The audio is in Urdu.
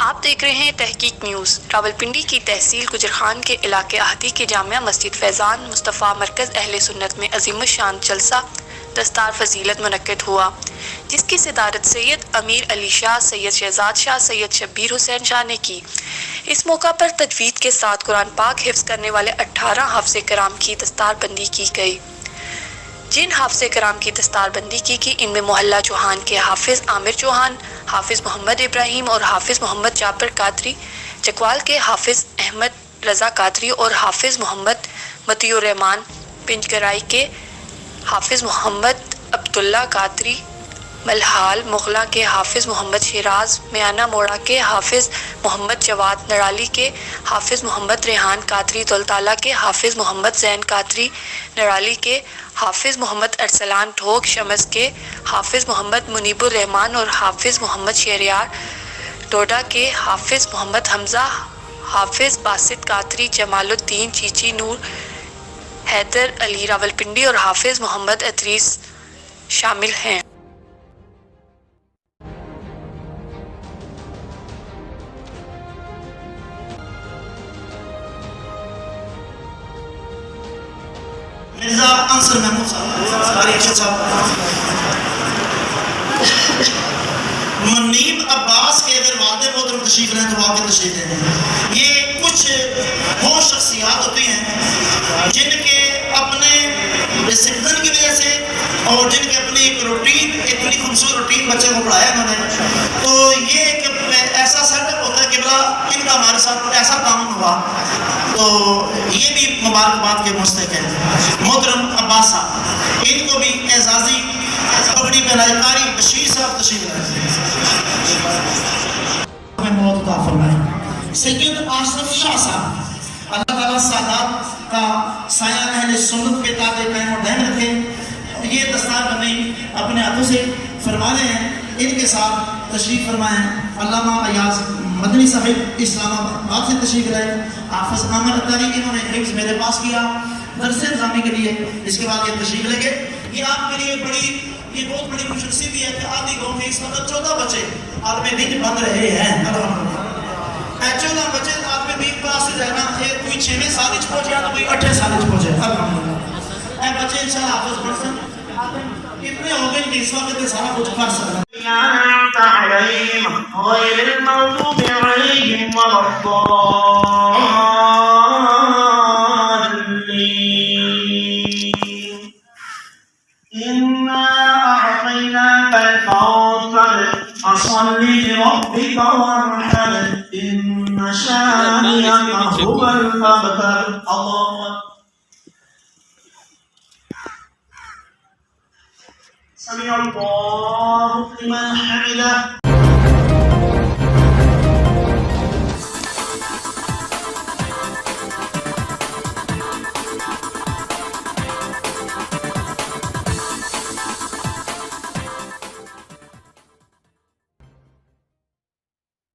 آپ دیکھ رہے ہیں تحقیق نیوز۔ راولپنڈی کی تحصیل گجرخان کے علاقے احاطی کی جامعہ مسجد فیضان مصطفیٰ مرکز اہل سنت میں عظیم الشان جلسہ دستار فضیلت منعقد ہوا، جس کی صدارت سید امیر علی شاہ، سید شہزاد شاہ، سید شبیر حسین شاہ نے کی۔ اس موقع پر تجوید کے ساتھ قرآن پاک حفظ کرنے والے 18 حافظ کرام کی دستار بندی کی گئی۔ جن حافظ کرام کی دستار بندی کی ان میں محلہ چوہان کے حافظ عامر چوہان، حافظ محمد ابراہیم اور حافظ محمد جعفر قادری، چکوال کے حافظ احمد رضا قادری اور حافظ محمد مطیع الرحمان، پنجگرائی کے حافظ محمد عبداللہ قادری، ملہال مغلاں کے حافظ محمد شیراز، میانہ موڑا کے حافظ محمد جواد، نرالی کے حافظ محمد ریحان قادری، دولتالہ کے حافظ محمد زین قادری، نرالی کے حافظ محمد ارسلان ڈھوک، شمس کے حافظ محمد منیب الرحمان اور حافظ محمد شہریار، ڈوڈا کے حافظ محمد حمزہ، حافظ باسط قادری، جمال الدین چیچی، نور حیدر علی راولپنڈی اور حافظ محمد ادریس شامل ہیں۔ مرزا انصر محمود صاحب، ساری ارشد صاحب، منیب عباس کے اگر والد محترم تشریف لیں تو واقع تشریف لیں۔ یہ کچھ وہ شخصیات ہوتی ہیں جن کے اپنے ڈسپلن کی وجہ سے اور جن کے اپنی ایک روٹین، اتنی خوبصورت روٹین بچے کو پڑھایا انہوں نے، تو یہ ایک ایسا سیٹ اپ ہوتا ہے کہ بلا ان کا ہمارے ساتھ ایسا تعاون ہوا، تو یہ بھی مبارکباد کے مستحق ہیں۔ محترم عباس صاحب، ان کو بھی اعزازی پگڑی پہنائی، قاری بشیر صاحب تشریف لائیں۔ ہمیں موت عطا فرمائے۔ سید آصف شاہ صاحب، اللہ تعالیٰ سادات کا سایہ اہل سنت کے تابع قائم و دائم رکھے۔ یہ دستار بندی اپنے ہاتھوں سے فرما رہے ہیں، ان کے ساتھ تشریف فرمائیں علامہ ایاز مدنی صاحب اسلام آباد سے تشریف لائے۔ حافظ عامر اتاری، انہوں نے حفظ میرے پاس کیا درس نظامی کے لیے، اس کے بعد یہ تشریف لگے۔ یہ آپ کے لیے یہ بہت بڑی خوش نصیبی ہے کہ آدھی گاؤں میں اس وقت 14 بچے عالم دین بن رہے ہیں۔ الحمدللہ 14 بچے عالم دین پاس سے رہنا، کوئی 6ویں سال وچ پہنچے تو کوئی 8ویں سال وچ پہنچے۔ الحمدللہ اے بچے انشاءاللہ حافظ بن سن، اتنے ہو گئے کہ اس وقت سارا کچھ کر سکتے۔ غير المغضوب عليهم ولا الضالين إنا أعطيناك الكوثر فصل لربك وانحر إن شانئك هو الأبتر۔ الله سمع الله لمن حمده۔